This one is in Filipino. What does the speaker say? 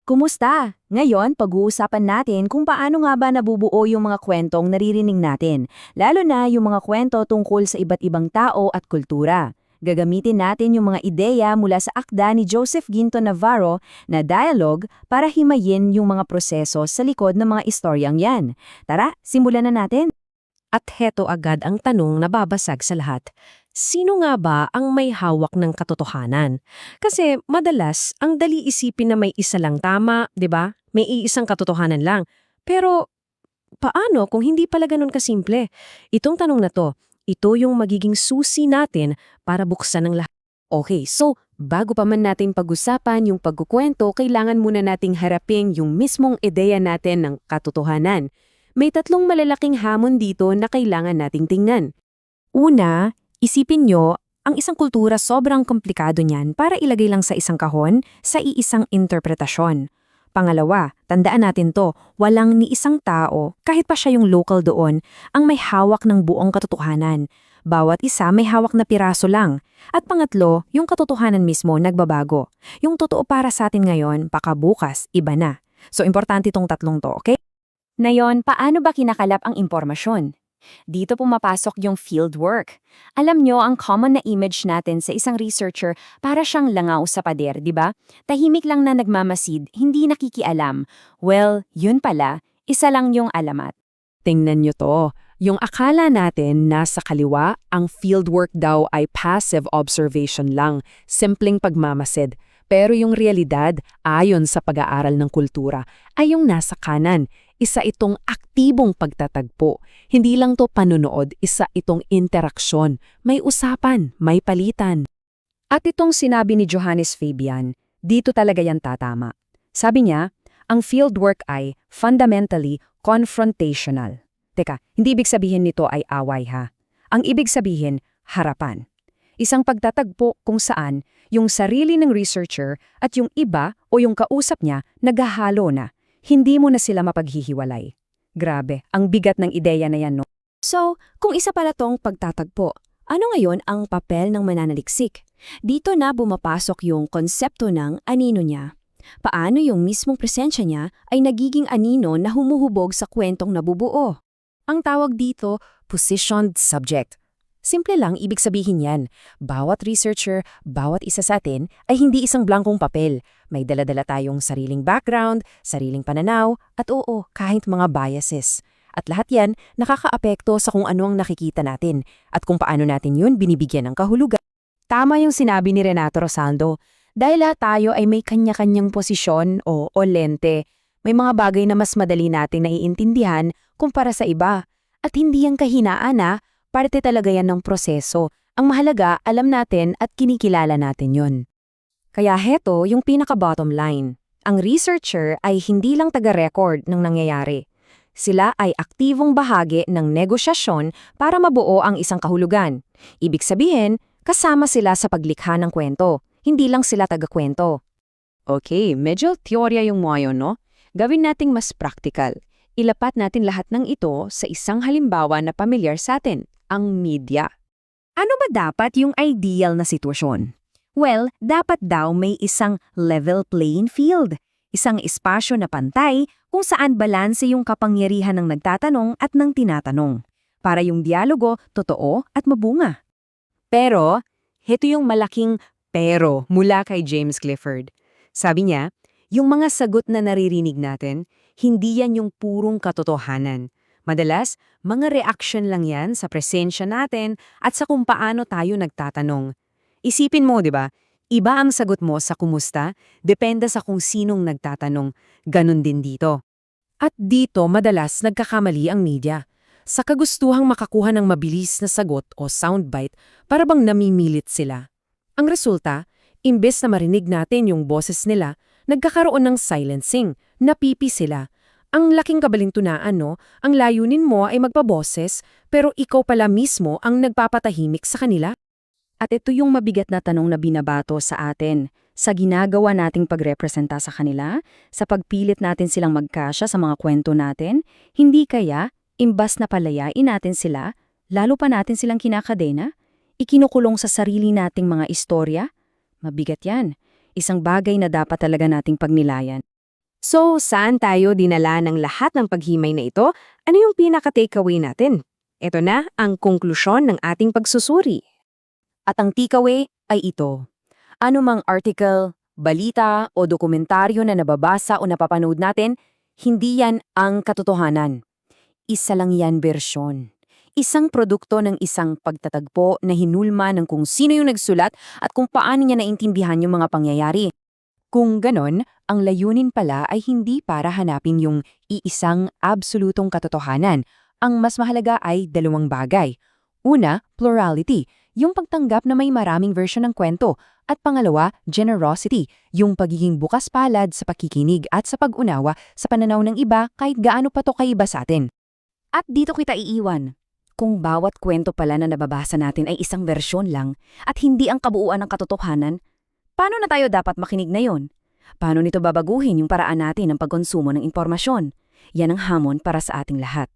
Kumusta? Ngayon, pag-uusapan natin kung paano nga ba nabubuo yung mga kwentong naririnig natin, lalo na yung mga kwento tungkol sa iba't ibang tao at kultura. Gagamitin natin yung mga ideya mula sa akda ni Joseph Ginto Navarro na dialogue para himayin yung mga proseso sa likod ng mga istoryang yan. Tara, simulan na natin! At heto agad ang tanong na babasag sa lahat. Sino nga ba ang may hawak ng katotohanan? Kasi madalas, ang dali isipin na may isa lang tama, 'di ba? May iisang katotohanan lang. Pero paano kung hindi pala ganun kasimple? Itong tanong na to, ito yung magiging susi natin para buksan ang lahat. Okay, so bago pa man natin pag-usapan yung pagkukwento, kailangan muna nating harapin yung mismong ideya natin ng katotohanan. May tatlong malalaking hamon dito na kailangan nating tingnan. Una, isipin nyo, ang isang kultura sobrang komplikado niyan para ilagay lang sa isang kahon sa iisang interpretasyon. Pangalawa, tandaan natin to, walang ni isang tao, kahit pa siya yung local doon, ang may hawak ng buong katotohanan. Bawat isa may hawak na piraso lang. At pangatlo, yung katotohanan mismo nagbabago. Yung totoo para sa atin ngayon, baka bukas, iba na. So, importante tong tatlong to, okay? Ngayon, paano ba kinakalap ang impormasyon? Dito pumapasok yung fieldwork. Alam nyo, ang common na image natin sa isang researcher para siyang langaw sa pader, di ba? Tahimik lang na nagmamasid, hindi nakikialam. Well, yun pala, isa lang yung alamat. Tingnan nyo to. Yung akala natin nasa kaliwa, ang fieldwork daw ay passive observation lang, simpleng pagmamasid. Pero yung realidad, ayon sa pag-aaral ng kultura, ay yung nasa kanan. Isa itong aktibong pagtatagpo. Hindi lang to panunood, isa itong interaksyon. May usapan, may palitan. At itong sinabi ni Johannes Fabian, dito talaga yan tatama. Sabi niya, ang fieldwork ay fundamentally confrontational. Teka, hindi ibig sabihin nito ay away ha. Ang ibig sabihin, harapan. Isang pagtatagpo kung saan yung sarili ng researcher at yung iba o yung kausap niya naghahalo na. Hindi mo na sila mapaghihiwalay. Grabe, ang bigat ng ideya na yan, no? So, kung isa pala tong pagtatagpo, ano ngayon ang papel ng mananaliksik? Dito na bumapasok yung konsepto ng anino niya. Paano yung mismong presensya niya ay nagiging anino na humuhubog sa kwentong nabubuo? Ang tawag dito, positioned subject. Simple lang, ibig sabihin yan. Bawat researcher, bawat isa sa atin ay hindi isang blankong papel. May dala-dala tayong sariling background, sariling pananaw, at oo, kahit mga biases. At lahat yan nakakaapekto sa kung ano ang nakikita natin at kung paano natin yun binibigyan ng kahulugan. Tama yung sinabi ni Renato Rosaldo. Dahil lahat tayo ay may kanya-kanyang posisyon o lente, may mga bagay na mas madali nating naiintindihan kumpara sa iba. At hindi yung kahinaan na parte talaga yan ng proseso. Ang mahalaga, alam natin at kinikilala natin yun. Kaya heto yung pinaka-bottom line. Ang researcher ay hindi lang taga-record ng nangyayari. Sila ay aktibong bahagi ng negosyasyon para mabuo ang isang kahulugan. Ibig sabihin, kasama sila sa paglikha ng kwento. Hindi lang sila taga-kwento. Okay, medyo teorya yung mga yun, no? Gawin nating mas practical. Ilapat natin lahat ng ito sa isang halimbawa na pamilyar sa atin. Ang media. Ano ba dapat yung ideal na sitwasyon? Well, dapat daw may isang level playing field. Isang espasyo na pantay kung saan balanse yung kapangyarihan ng nagtatanong at ng tinatanong. Para yung dialogo totoo at mabunga. Pero, heto yung malaking pero mula kay James Clifford. Sabi niya, yung mga sagot na naririnig natin, hindi yan yung purong katotohanan. Madalas, mga reaction lang yan sa presensya natin at sa kung paano tayo nagtatanong. Isipin mo, di ba? Iba ang sagot mo sa kumusta, depende sa kung sinong nagtatanong. Ganon din dito. At dito, madalas nagkakamali ang media. Sa kagustuhang makakuha ng mabilis na sagot o soundbite, para bang namimilit sila. Ang resulta, imbes na marinig natin yung boses nila, nagkakaroon ng silencing, napipi sila. Ang laking kabalintunaan, no? Ang layunin mo ay magpaboses, pero ikaw pala mismo ang nagpapatahimik sa kanila. At ito yung mabigat na tanong na binabato sa atin. Sa ginagawa nating pagrepresenta sa kanila, sa pagpilit natin silang magkasya sa mga kwento natin, hindi kaya, imbas na palayain natin sila, lalo pa natin silang kinakadena, ikinukulong sa sarili nating mga istorya? Mabigat yan. Isang bagay na dapat talaga nating pagnilayan. So, saan tayo dinala ng lahat ng paghimay na ito? Ano yung pinaka-takeaway natin? Ito na ang konklusyon ng ating pagsusuri. At ang takeaway ay ito. Anumang article, balita o dokumentaryo na nababasa o napapanood natin, hindi yan ang katotohanan. Isa lang yan bersyon. Isang produkto ng isang pagtatagpo na hinulma ng kung sino yung nagsulat at kung paano niya naintindihan yung mga pangyayari. Kung ganon, ang layunin pala ay hindi para hanapin yung iisang absolutong katotohanan. Ang mas mahalaga ay dalawang bagay. Una, plurality, yung pagtanggap na may maraming version ng kwento. At pangalawa, generosity, yung pagiging bukas palad sa pakikinig at sa pag-unawa sa pananaw ng iba kahit gaano pa to kaiba sa atin. At dito kita iiwan. Kung bawat kwento pala na nababasa natin ay isang versyon lang at hindi ang kabuuan ng katotohanan, paano na tayo dapat makinig na yon? Paano nito babaguhin yung paraan natin ng pagkonsumo ng impormasyon? Yan ang hamon para sa ating lahat.